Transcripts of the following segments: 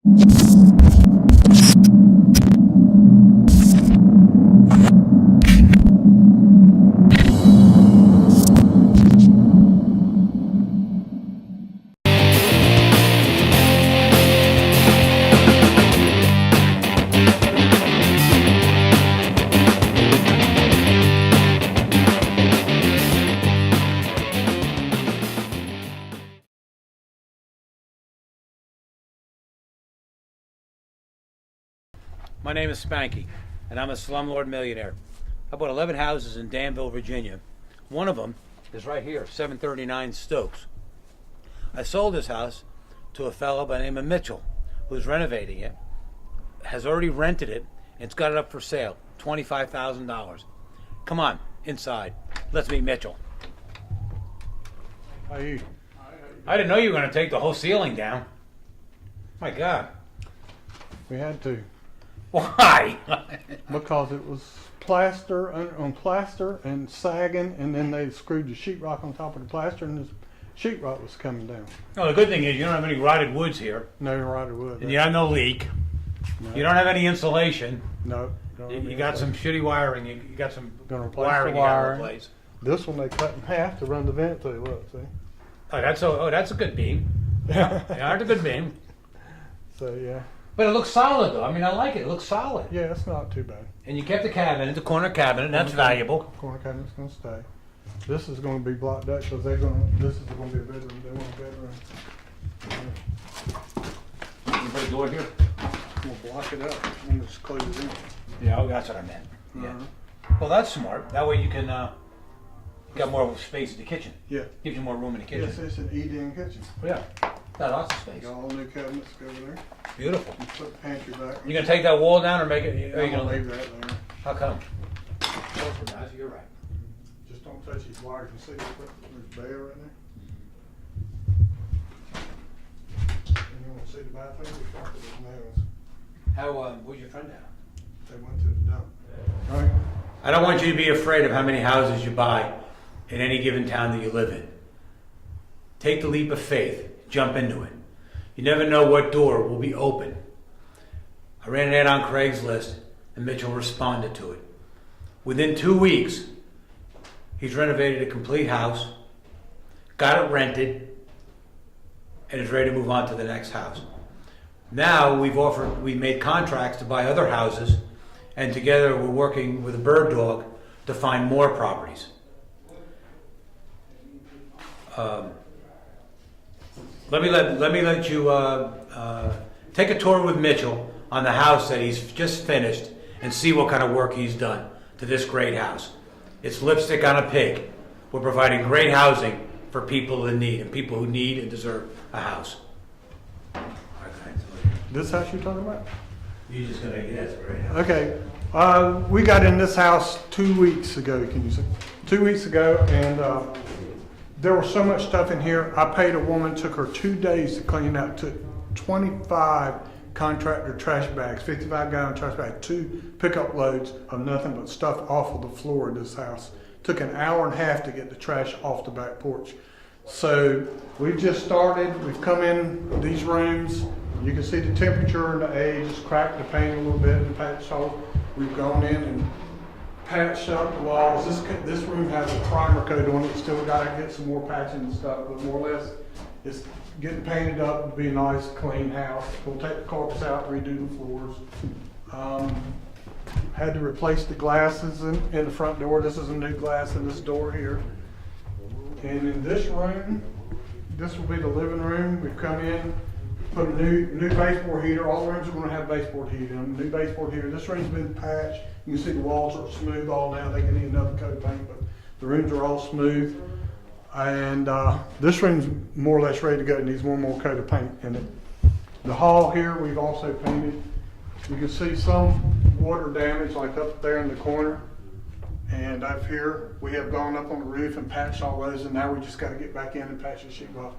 My name is Spanky, and I'm a slumlord millionaire. I bought 11 houses in Danville, Virginia. One of them is right here, 739 Stokes. I sold this house to a fellow by the name of Mitchell, who's renovating it, has already rented it, and it's got it up for sale, $25,000. Come on, inside. Let's meet Mitchell. How you? I didn't know you were going to take the whole ceiling down. My God. We had to. Why? Because it was plaster on plaster and sagging, and then they screwed the sheetrock on top of the plaster, and the sheetrock was coming down. No, the good thing is you don't have any rotted woods here, No rotted wood. and you have no leak. No. You don't have any insulation. No. You got some shitty wiring. You got some Gonna replace wiring the you got to wiring. replace. This one they cut in half to run the vent through. Look, see? That's a good beam. Yeah, that's a good beam. So yeah, But it looks solid though. I mean, I like it. It looks solid. yeah, it's not too bad. And you kept the cabinet, the corner cabinet, and that's valuable. Corner cabinet's gonna stay. This is gonna be blocked up because they're gonna. This is gonna be a bedroom. They want a bedroom. You can put a door here. We'll block it up and just close it in. Yeah, that's what I meant. Yeah. Uh-huh. Well, that's smart. That way you can got more space in the kitchen. Yeah. Gives you more room in the kitchen. Yes, it's an eat-in kitchen. Yeah. Got lots of space. Got all new cabinets over there. Beautiful. You put the pantry back. You gonna take that wall down or make it? Are you I'm gonna gonna leave that there. How come? You're right. Just don't touch these wires. You see there's bare right there? And you wanna see the bathroom? We talked to those nails. How? Where's your friend at? They went to the dump. Right? I don't want you to be afraid of how many houses you buy in any given town that you live in. Take the leap of faith. Jump into it. You never know what door will be open. I ran an ad on Craigslist, and Mitchell responded to it. Within 2 weeks, he's renovated a complete house, got it rented, and is ready to move on to the next house. Now we've made contracts to buy other houses, and together we're working with a bird dog to find more properties. Let me let you take a tour with Mitchell on the house that he's just finished and see what kind of work he's done to this great house. It's lipstick on a pig. We're providing great housing for people in need and people who need and deserve a house. This house you're talking about? You're just gonna get it, right? Okay. We got in this house 2 weeks ago, can you see? 2 weeks ago, and there was so much stuff in here. I paid a woman, took her 2 days to clean out, took 25 contractor trash bags, 55-gallon trash bags, 2 pickup loads of nothing but stuff off of the floor of this house. Took an hour and a half to get the trash off the back porch. So we've just started, we've come in these rooms. You can see the temperature and the age, just cracked the paint a little bit and patched off. We've gone in and patched up the walls. This room has a primer coat on it. Still got to get some more patching and stuff, but more or less it's getting painted up to be a nice, clean house. We'll take the carpets out, redo the floors. Had to replace the glasses in the front door. This is a new glass in this door here. And in this room, this will be the living room. We've come in, put a new baseboard heater. All the rooms are going to have baseboard heater in them. New baseboard heater. This room's been patched. You can see the walls are smooth all now. They can need another coat of paint, but the rooms are all smooth. And this room's more or less ready to go. It needs one more coat of paint in it. The hall here, we've also painted. You can see some water damage like up there in the corner. And up here, we have gone up on the roof and patched all those, and now we just got to get back in and patch the sheetrock.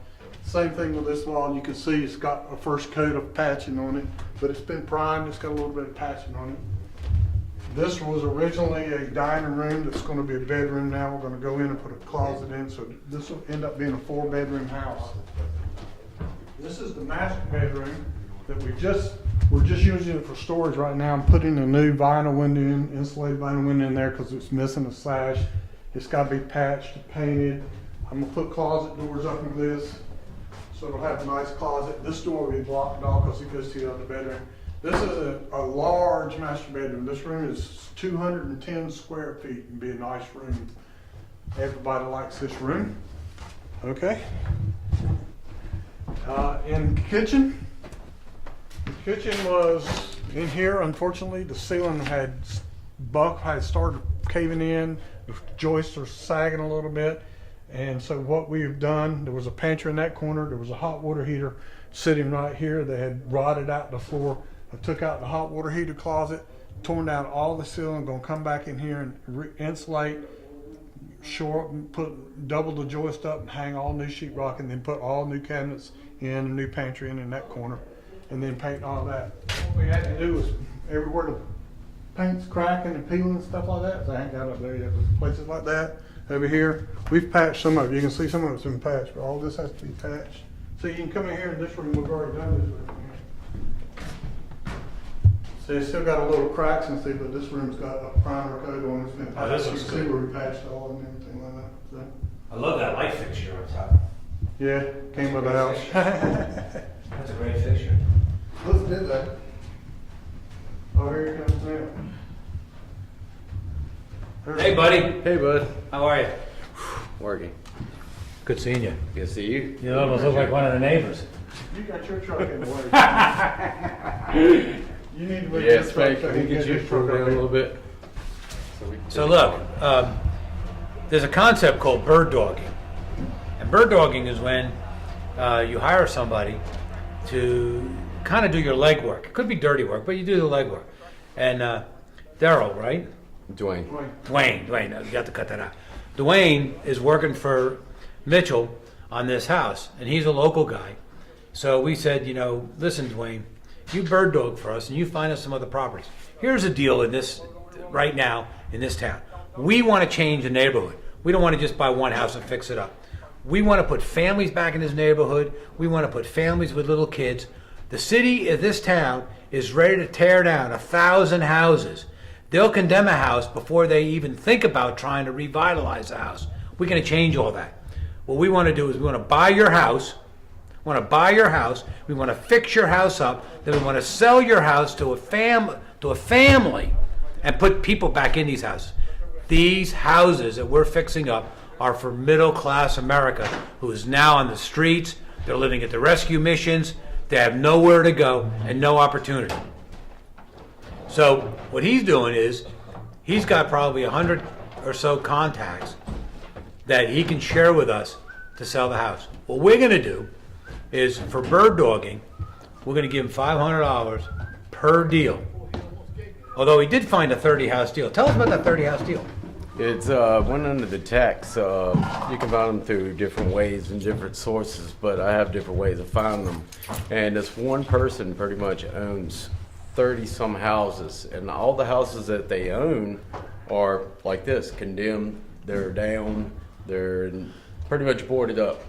Same thing with this wall. You can see it's got a first coat of patching on it, but it's been primed. It's got a little bit of patching on it. This was originally a dining room that's going to be a bedroom now. We're going to go in and put a closet in, so this will end up being a 4-bedroom house. This is the master bedroom. that we're just using it for storage right now. I'm putting a new vinyl window in, insulated vinyl window in there because it's missing a sash. It's got to be patched, painted. I'm gonna put closet doors up in this, so it'll have a nice closet. This door will be blocked off because it goes to the other bedroom. This is a large master bedroom. This room is 210 square feet and be a nice room. Everybody likes this room. Okay. In the kitchen was in here. Unfortunately, the ceiling had started caving in. The joists are sagging a little bit. And so what we've done, there was a pantry in that corner. There was a hot water heater sitting right here that had rotted out the floor. I took out the hot water heater closet, torn down all the ceiling, gonna come back in here and insulate, shore up and put double the joist up and hang all new sheetrock, and then put all new cabinets in, a new pantry in that corner, and then paint all that. What we had to do was everywhere the paint's cracking and peeling and stuff like that, so I ain't got up there yet, but places like that, over here, we've patched some of it. You can see some of it's been patched, but all this has to be patched. So you can come in here in this room, we've already done this room. So it's still got a little cracks and see, but this room's got a primer coat on it. It's been patched. Oh, this You looks can see good. where we patched all and everything like that. So, I love that light fixture on top. yeah, came with the house. That's a great fixture. Let's do that. Oh, here he comes now. Hey, buddy. Hey, bud. How are you? Working. Good seeing you. Good to see you. You almost look like one of the neighbors. You got your truck in the way. You need to move your Yes, truck Frank. so Can he we can get you his truck down a up little here. bit? We can So take look, it. there's a concept called bird dogging. And bird dogging is when you hire somebody to kind of do your legwork. It could be dirty work, but you do the legwork. And Daryl, right? Dwayne. Dwayne, no, you got to cut that out. Dwayne is working for Mitchell on this house, and he's a local guy. So we said, listen, Dwayne, you bird dog for us, and you find us some other properties. Here's a deal in this right now in this town. We want to change the neighborhood. We don't want to just buy one house and fix it up. We want to put families back in this neighborhood. We want to put families with little kids. The city of this town is ready to tear down 1,000 houses. They'll condemn a house before they even think about trying to revitalize the house. We're going to change all that. What we want to do is we want to buy your house. We want to buy your house. We want to fix your house up. Then we want to sell your house to a family and put people back in these houses. These houses that we're fixing up are for middle-class America who is now on the streets. They're living at the rescue missions. They have nowhere to go and no opportunity. So what he's doing is he's got probably 100 or so contacts that he can share with us to sell the house. What we're going to do is for bird dogging, we're going to give him $500 per deal. Although he did find a 30-house deal. Tell us about that 30-house deal. It's went under the tax. You can find them through different ways and different sources, but I have different ways of finding them. And this one person pretty much owns 30-some houses, and all the houses that they own are like this, condemned. They're down. They're pretty much boarded up,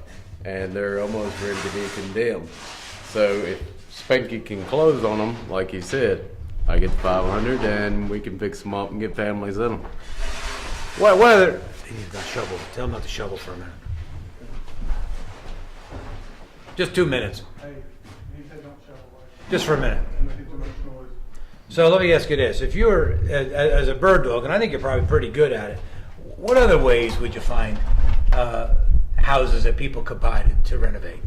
and they're almost ready to be condemned. So if Spanky can close on them, like he said, I get the 500, and we can fix them up and get families in them. What other? He's got shovel. Tell him not to shovel for a minute. Just 2 minutes. Hey, he said don't shovel away. Just for a minute. Make too much noise. So let me ask you this. If you were, as a bird dog, and I think you're probably pretty good at it, what other ways would you find houses that people could buy to renovate?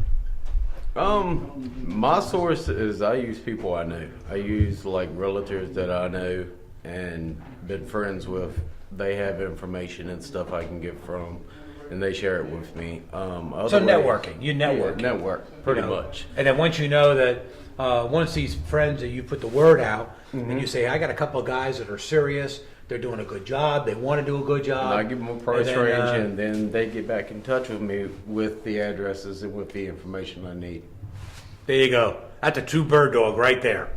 My source is I use people I know. I use like realtors that I know and been friends with. They have information and stuff I can get from, and they share it with me. So networking. You network. Yeah, network, pretty much. And then once you know that, once these friends that you put the word out, and you say, I got a couple of guys that are serious, they're doing a good job, they want to do a good job. And I give them a price and then, range, and then they get back in touch with me with the addresses and with the information I need. There you go. That's a true bird dog right there.